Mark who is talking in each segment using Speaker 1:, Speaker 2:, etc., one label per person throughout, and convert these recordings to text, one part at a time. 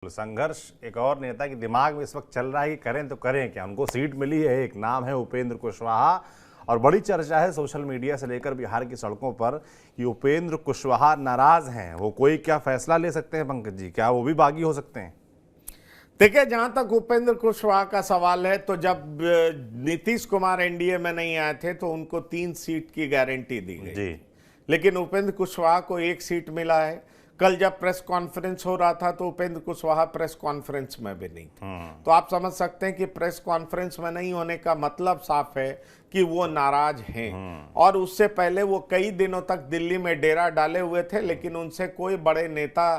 Speaker 1: संघर्ष एक और नेता के दिमाग में इस वक्त चल रहा है कि करें तो करें क्या। उनको सीट मिली है, एक नाम है उपेंद्र कुशवाहा, और बड़ी चर्चा है सोशल मीडिया से लेकर बिहार की सड़कों पर कि उपेंद्र कुशवाहा नाराज हैं। वो कोई क्या फैसला ले सकते हैं पंकज जी? क्या वो भी बागी हो सकते हैं?
Speaker 2: देखिए, जहां तक उपेंद्र कुशवाहा का सवाल है, तो जब नीतीश कुमार एनडीए में नहीं आए थे तो उनको 3 सीट की गारंटी दी गई जी। लेकिन उपेंद्र कुशवाहा को 1 सीट मिला है। कल जब प्रेस कॉन्फ्रेंस हो रहा था तो उपेंद्र कुशवाहा प्रेस कॉन्फ्रेंस में भी नहीं थे। तो आप समझ सकते हैं कि प्रेस कॉन्फ्रेंस में नहीं होने का मतलब साफ है कि वो नाराज हैं। और उससे पहले वो कई दिनों तक दिल्ली में डेरा डाले हुए थे, लेकिन उनसे कोई बड़े नेता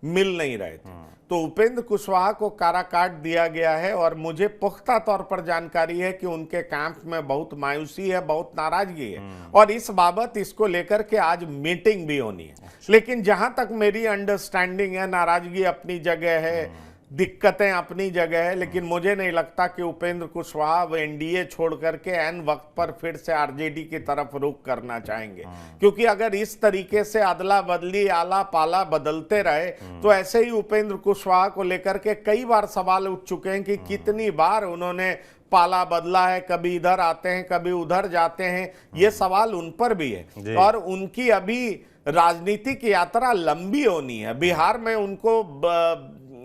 Speaker 2: मिल नहीं रहे थे। तो उपेंद्र कुशवाहा को काराकाट दिया गया है और मुझे पुख्ता तौर पर जानकारी है कि उनके कैंप में बहुत मायूसी है, बहुत नाराजगी है, और इस बाबत इसको लेकर के आज मीटिंग भी होनी है। लेकिन जहां तक मेरी अंडरस्टैंडिंग है, नाराजगी अपनी जगह है, दिक्कतें अपनी जगह है, लेकिन मुझे नहीं लगता कि उपेंद्र कुशवाहा वो एनडीए छोड़ करके एन वक्त पर फिर से आरजेडी की तरफ रुख करना चाहेंगे। क्योंकि अगर इस तरीके से अदला बदली आला पाला बदलते रहे तो ऐसे ही उपेंद्र कुशवाहा को लेकर के कई बार सवाल उठ चुके हैं कि कितनी बार उन्होंने पाला बदला है, कभी इधर आते हैं कभी उधर जाते हैं। ये सवाल उन पर भी है और उनकी अभी राजनीतिक यात्रा लंबी होनी है। बिहार में उनको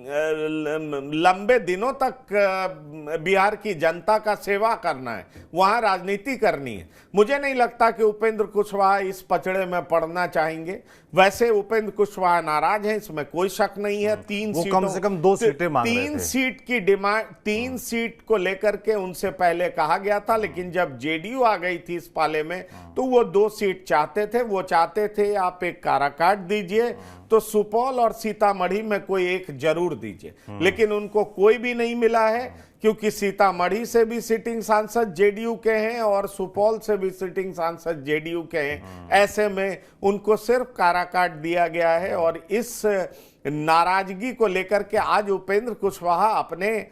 Speaker 2: लंबे दिनों तक बिहार की जनता का सेवा करना है, वहां राजनीति करनी है। मुझे नहीं लगता कि उपेंद्र कुशवाहा इस पचड़े में पड़ना चाहेंगे। वैसे उपेंद्र कुशवाहा नाराज हैं, इसमें कोई शक नहीं है। 3 सीटों,
Speaker 1: कम से कम 2 सीटें मांग रहे थे।
Speaker 2: 3 सीट की डिमांड, 3 सीट को लेकर के उनसे पहले कहा गया था, लेकिन जब जेडीयू आ गई थी इस पाले में तो वो 2 सीट चाहते थे। वो चाहते थे आप एक काराकाट दीजिए तो सुपौल और सीतामढ़ी में कोई एक जरूर दीजिए, लेकिन उनको कोई भी नहीं मिला है, क्योंकि सीतामढ़ी से भी सिटिंग सांसद जेडीयू के हैं और सुपौल से भी सिटिंग सांसद जेडीयू के हैं। ऐसे में उनको सिर्फ काराकाट दिया गया है और इस नाराजगी को लेकर के आज उपेंद्र कुशवाहा अपने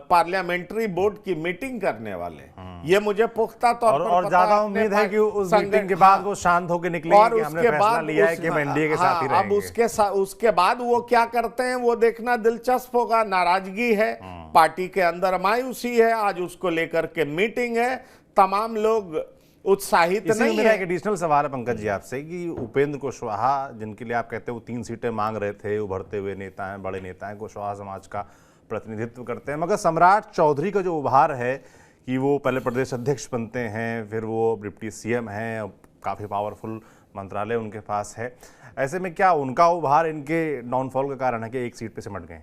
Speaker 2: पार्लियामेंट्री बोर्ड की मीटिंग करने वाले। ये मुझे पुख्ता तौर पर
Speaker 1: और ज्यादा उम्मीद है कि उस मीटिंग के बाद वो शांत होकर निकलेंगे और उसके फैसला लिया है कि हम एनडीए के साथ ही रहेंगे।
Speaker 2: अब उसके बाद वो क्या करते हैं वो देखना दिलचस्प होगा। नाराजगी है, पार्टी के अंदर मायूसी है, आज उसको लेकर के मीटिंग है, तमाम लोग उत्साहित नहीं है।
Speaker 1: एक एडिशनल सवाल है पंकज जी आपसे कि उपेंद्र कुशवाहा, जिनके लिए आप कहते हैं वो 3 सीटें मांग रहे थे, उभरते हुए नेता हैं, बड़े नेता हैं, कुशवाहा समाज का प्रतिनिधित्व करते हैं, मगर सम्राट चौधरी का जो उभार है कि वो पहले प्रदेश अध्यक्ष बनते हैं, फिर वो डिप्टी सीएम हैं, काफ़ी पावरफुल मंत्रालय उनके पास है, ऐसे में क्या उनका उभार इनके डाउनफॉल का कारण है कि 1 सीट पे सिमट गए?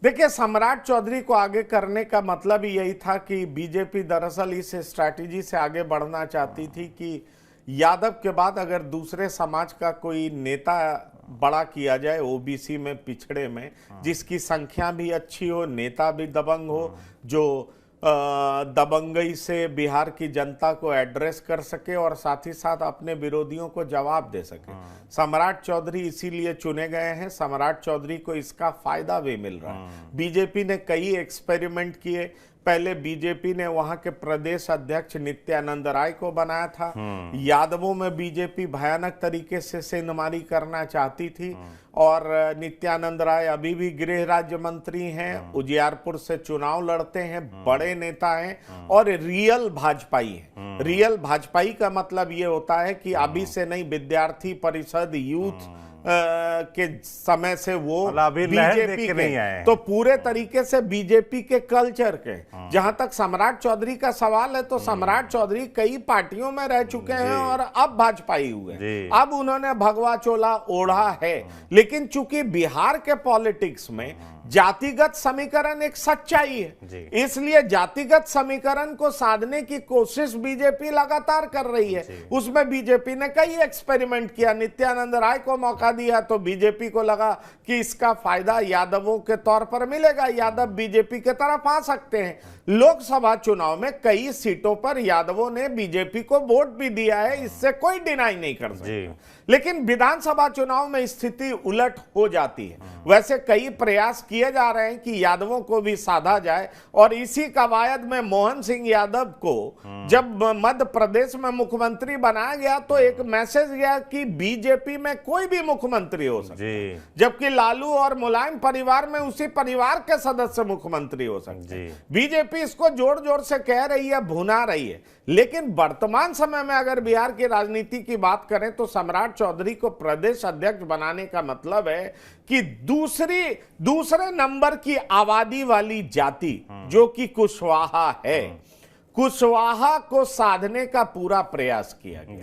Speaker 2: देखिए, सम्राट चौधरी को आगे करने का मतलब ही यही था कि बीजेपी दरअसल इस स्ट्रैटेजी से आगे बढ़ना चाहती थी कि यादव के बाद अगर दूसरे समाज का कोई नेता बड़ा किया जाए, ओबीसी में, पिछड़े में, जिसकी संख्या भी अच्छी हो, नेता भी दबंग हो, जो दबंगई से बिहार की जनता को एड्रेस कर सके और साथ ही साथ अपने विरोधियों को जवाब दे सके। सम्राट चौधरी इसीलिए चुने गए हैं। सम्राट चौधरी को इसका फायदा भी मिल रहा है। बीजेपी ने कई एक्सपेरिमेंट किए। पहले बीजेपी ने वहां के प्रदेश अध्यक्ष नित्यानंद राय को बनाया था। यादवों में बीजेपी भयानक तरीके से सेंधमारी करना चाहती थी और नित्यानंद राय अभी भी गृह राज्य मंत्री हैं, उजियारपुर से चुनाव लड़ते हैं, बड़े नेता हैं और रियल भाजपाई हैं। रियल भाजपाई का मतलब ये होता है कि अभी से नहीं, विद्यार्थी परिषद, यूथ के समय से वो बीजेपी के, तो पूरे तरीके से बीजेपी के कल्चर के। जहां तक सम्राट चौधरी का सवाल है तो सम्राट चौधरी कई पार्टियों में रह चुके हैं और अब भाजपाई हुए, अब उन्होंने भगवा चोला ओढ़ा है। लेकिन चूंकि बिहार के पॉलिटिक्स में जातिगत समीकरण एक सच्चाई है, इसलिए जातिगत समीकरण को साधने की कोशिश बीजेपी लगातार कर रही है। उसमें बीजेपी ने कई एक्सपेरिमेंट किया। नित्यानंद राय को मौका दिया तो बीजेपी को लगा कि इसका फायदा यादवों के तौर पर मिलेगा, यादव बीजेपी के तरफ आ सकते हैं। लोकसभा चुनाव में कई सीटों पर यादवों ने बीजेपी को वोट भी दिया है, इससे कोई डिनाई नहीं कर सकता। लेकिन विधानसभा चुनाव में स्थिति उलट हो जाती है। वैसे कई प्रयास किए जा रहे हैं कि यादवों को भी साधा जाए, और इसी कवायद में मोहन सिंह यादव को जब मध्य प्रदेश में मुख्यमंत्री बनाया गया तो एक मैसेज गया कि बीजेपी में कोई भी मुख्यमंत्री हो सकता है, जबकि लालू और मुलायम परिवार में उसी परिवार के सदस्य मुख्यमंत्री हो सकते हैं। बीजेपी इसको जोर जोर से कह रही है, भुना रही है, लेकिन वर्तमान समय में अगर बिहार की राजनीति की बात करें तो सम्राट चौधरी को प्रदेश अध्यक्ष बनाने का मतलब है कि दूसरे नंबर की आबादी वाली जाति जो कि कुशवाहा है, कुशवाहा को साधने का पूरा प्रयास किया गया।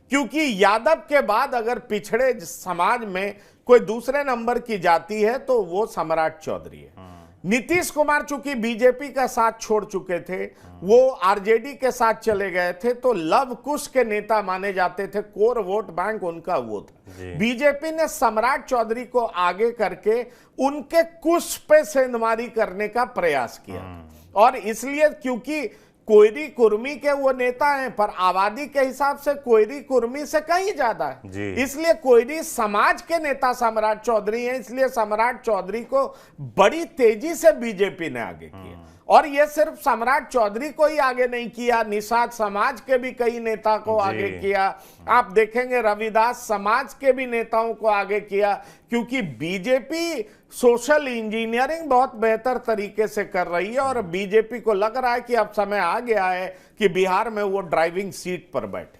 Speaker 2: क्योंकि यादव के बाद अगर पिछड़े समाज में कोई दूसरे नंबर की जाति है तो वो सम्राट चौधरी है। नीतीश कुमार चूंकि बीजेपी का साथ छोड़ चुके थे, वो आरजेडी के साथ चले गए थे, तो लव कुश के नेता माने जाते थे, कोर वोट बैंक उनका वो था। बीजेपी ने सम्राट चौधरी को आगे करके उनके कुश पे सेंधमारी करने का प्रयास किया, और इसलिए क्योंकि कोयरी कुर्मी के वो नेता हैं, पर आबादी के हिसाब से कोयरी कुर्मी से कहीं ज्यादा है, इसलिए कोयरी समाज के नेता सम्राट चौधरी हैं। इसलिए सम्राट चौधरी को बड़ी तेजी से बीजेपी ने आगे किया, और ये सिर्फ सम्राट चौधरी को ही आगे नहीं किया, निषाद समाज के भी कई नेता को आगे किया। आप देखेंगे रविदास समाज के भी नेताओं को आगे किया, क्योंकि बीजेपी सोशल इंजीनियरिंग बहुत बेहतर तरीके से कर रही है, और बीजेपी को लग रहा है कि अब समय आ गया है कि बिहार में वो ड्राइविंग सीट पर बैठे।